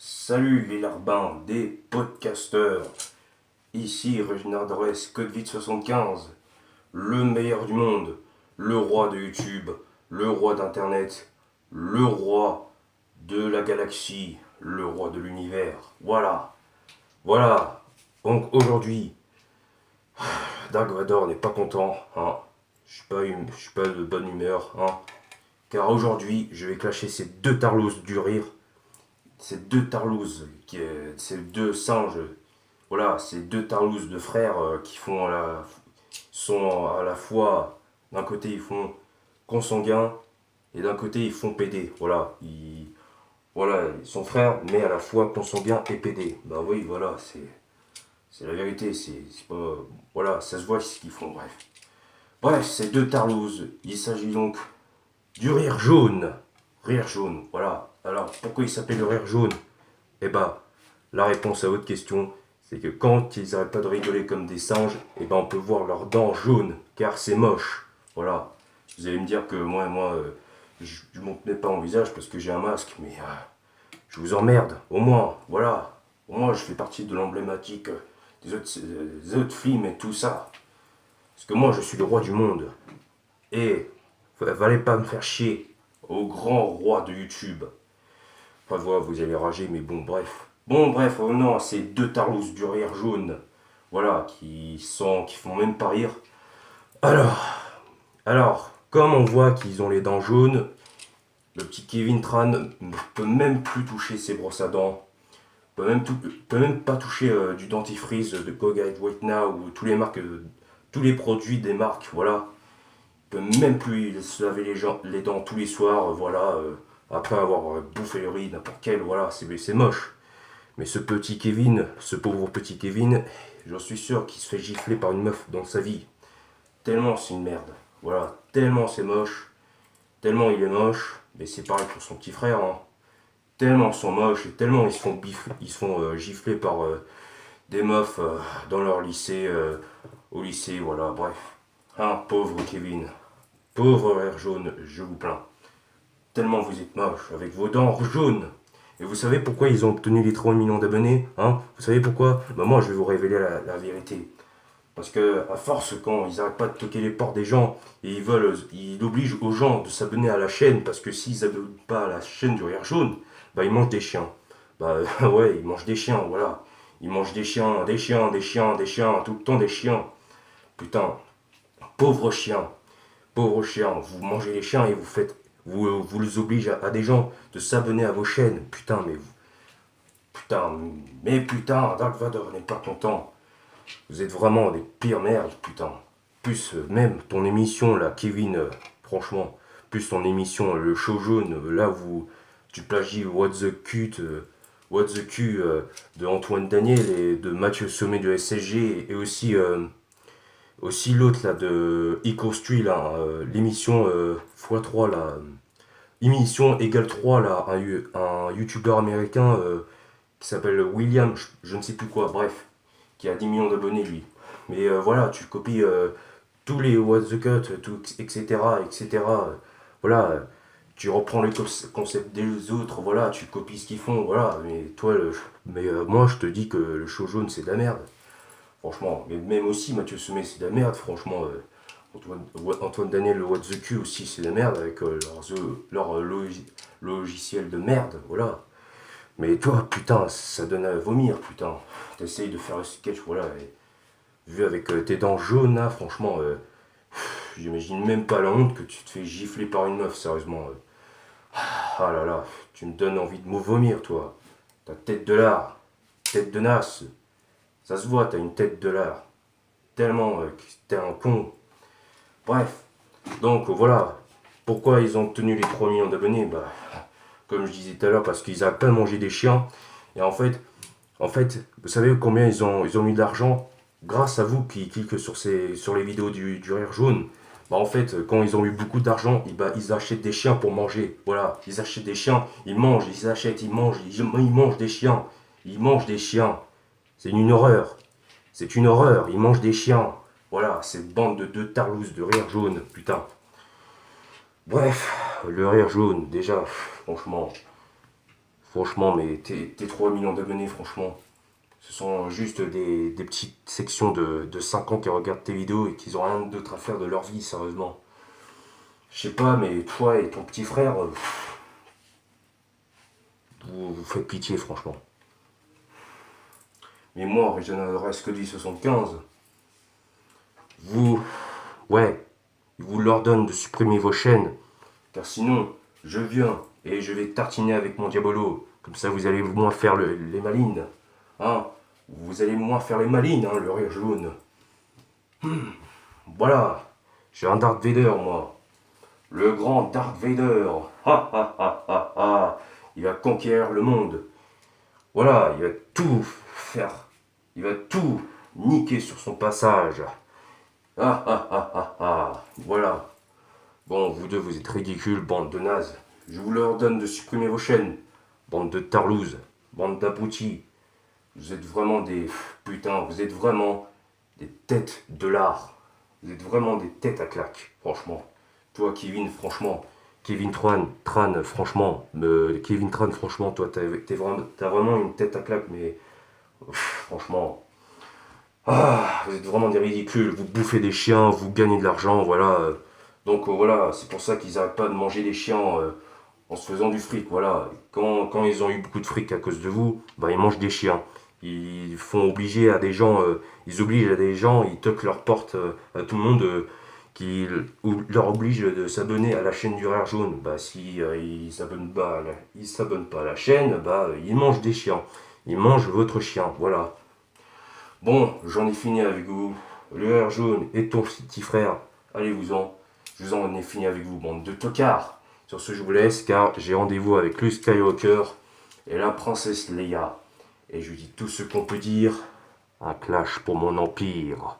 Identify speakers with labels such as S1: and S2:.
S1: Salut les larbins des podcasteurs. Ici Reginald Dorès, Codevite75, le meilleur du monde, le roi de YouTube, le roi d'Internet, le roi de la galaxie, le roi de l'univers. Voilà, voilà. Donc aujourd'hui, Dark Vador n'est pas content, hein. Je suis pas de bonne humeur, hein. Car aujourd'hui, je vais clasher ces deux tarlos du rire, ces deux tarlouses, ces deux singes, voilà, ces deux tarlouses de frères qui sont à la fois, d'un côté ils font consanguins et d'un côté ils font PD. Voilà, ils sont frères, mais à la fois consanguins et PD. Bah oui, voilà, c'est la vérité, c'est pas, voilà, ça se voit ce qu'ils font, bref. Bref, ces deux tarlouses, il s'agit donc du rire jaune. Rire jaune, voilà. Alors, pourquoi il s'appelle le rire jaune? Eh bah, la réponse à votre question, c'est que quand ils n'arrêtent pas de rigoler comme des singes, eh ben on peut voir leurs dents jaunes, car c'est moche. Voilà. Vous allez me dire que je ne montre même pas mon visage parce que j'ai un masque, mais je vous emmerde, au moins, voilà. Au moins, je fais partie de l'emblématique des autres films et tout ça. Parce que moi, je suis le roi du monde. Et, fallait pas me faire chier au grand roi de YouTube. Enfin voilà, vous allez rager, mais bon, bref. Bon, bref, revenons à ces deux tarlousses du rire jaune. Voilà, qui font même pas rire. Alors, comme on voit qu'ils ont les dents jaunes, le petit Kevin Tran ne peut même plus toucher ses brosses à dents. Peut même pas toucher du dentifrice de Colgate White Now ou tous les produits des marques, voilà. Il peut même plus se laver les dents tous les soirs, voilà, après avoir bouffé le riz, n'importe quel, voilà, c'est moche. Mais ce pauvre petit Kevin, j'en suis sûr qu'il se fait gifler par une meuf dans sa vie. Tellement c'est une merde. Voilà, tellement c'est moche, tellement il est moche, mais c'est pareil pour son petit frère, hein. Tellement ils sont moches et tellement ils se font gifler par des meufs dans leur lycée, au lycée, voilà, bref. Hein, pauvre Kevin, pauvre air jaune, je vous plains. Tellement vous êtes moche, avec vos dents jaunes. Et vous savez pourquoi ils ont obtenu les 30 millions d'abonnés, hein? Vous savez pourquoi? Bah moi je vais vous révéler la vérité. Parce que à force, quand ils n'arrêtent pas de toquer les portes des gens et ils obligent aux gens de s'abonner à la chaîne, parce que s'ils n'abonnent pas à la chaîne du rire jaune, bah ils mangent des chiens. Bah ouais, ils mangent des chiens, voilà. Ils mangent des chiens, des chiens, des chiens, des chiens, tout le temps des chiens. Putain, pauvres chiens, pauvres chiens, vous mangez les chiens et vous les obligez à des gens de s'abonner à vos chaînes. Putain, putain, Dark Vador n'est pas content. Vous êtes vraiment des pires merdes, putain. Plus même ton émission là, Kevin, franchement, plus ton émission le show jaune, là où tu plagies What the Q de Antoine Daniel et de Mathieu Sommet de SSG et aussi l'autre là de EcoStreet là, l'émission x3 là, émission égale 3 là, un youtubeur américain qui s'appelle William, je ne sais plus quoi, bref, qui a 10 millions d'abonnés lui. Mais voilà, tu copies tous les What the Cut, tout, etc. etc. Voilà, tu reprends le concept des autres, voilà, tu copies ce qu'ils font, voilà. Mais toi, moi je te dis que le show jaune c'est de la merde. Franchement, mais même aussi Mathieu Sommet c'est de la merde, franchement. Antoine Daniel, le What the Q aussi c'est de la merde avec logiciel de merde, voilà. Mais toi, putain, ça donne à vomir, putain. T'essayes de faire le sketch, voilà. Et vu avec tes dents jaunes, là, franchement, j'imagine même pas la honte que tu te fais gifler par une meuf, sérieusement. Ah là là, tu me donnes envie de me vomir, toi. Ta tête de lard, tête de nasse. Ça se voit, t'as une tête de lard. Tellement que t'es un con. Bref, donc voilà. Pourquoi ils ont obtenu les 3 millions d'abonnés? Bah, comme je disais tout à l'heure, parce qu'ils n'arrêtent pas de manger des chiens. Et en fait, vous savez combien ils ont mis d'argent grâce à vous qui cliquez sur les vidéos du rire jaune. Bah en fait, quand ils ont eu beaucoup d'argent, ils achètent des chiens pour manger. Voilà, ils achètent des chiens, ils mangent, ils achètent, ils mangent des chiens. Ils mangent des chiens. C'est une horreur. C'est une horreur, ils mangent des chiens. Voilà, cette bande de deux tarlousses de rire jaune, putain. Bref, le rire jaune, déjà, franchement, Franchement, mais tes 3 millions d'abonnés, franchement. Ce sont juste des petites sections de 5 ans qui regardent tes vidéos et qui n'ont rien d'autre à faire de leur vie, sérieusement. Je sais pas, mais toi et ton petit frère, vous faites pitié, franchement. Mais moi, Régional Adresse Code 75, vous, ouais, il vous l'ordonne de supprimer vos chaînes, car sinon, je viens et je vais tartiner avec mon diabolo. Comme ça, vous allez moins faire les malines. Hein, vous allez moins faire les malines, hein, le rire jaune. Voilà, j'ai un Darth Vader, moi. Le grand Darth Vader. Ha ha ha ha ha. Il va conquérir le monde. Voilà, il va tout faire. Il va tout niquer sur son passage. Ah ah ah ah ah. Voilà. Bon, vous deux, vous êtes ridicules, bande de nazes. Je vous leur donne de supprimer vos chaînes. Bande de tarlouses. Bande d'abrutis. Vous êtes vraiment des... Putain, vous êtes vraiment des têtes de l'art. Vous êtes vraiment des têtes à claque, franchement. Toi, Kevin, franchement. Kevin Tran, franchement. Kevin Tran, franchement, toi, t'as vraiment une tête à claque, mais... franchement... Ah, vous êtes vraiment des ridicules. Vous bouffez des chiens, vous gagnez de l'argent, voilà. Donc voilà, c'est pour ça qu'ils n'arrêtent pas de manger des chiens en se faisant du fric, voilà. Quand ils ont eu beaucoup de fric à cause de vous, bah, ils mangent des chiens. Ils font obliger à des gens, ils obligent à des gens, ils toquent leur porte à tout le monde ou leur obligent de s'abonner à la chaîne du Rire Jaune. Bah si ils s'abonnent pas à la chaîne, bah ils mangent des chiens. Ils mangent votre chien, voilà. Bon, j'en ai fini avec vous. Le Rire Jaune et ton petit frère, allez-vous-en. Je vous en ai fini avec vous, bande de tocards. Sur ce, je vous laisse car j'ai rendez-vous avec Luke Skywalker et la princesse Leia. Et je lui dis tout ce qu'on peut dire. Un clash pour mon empire.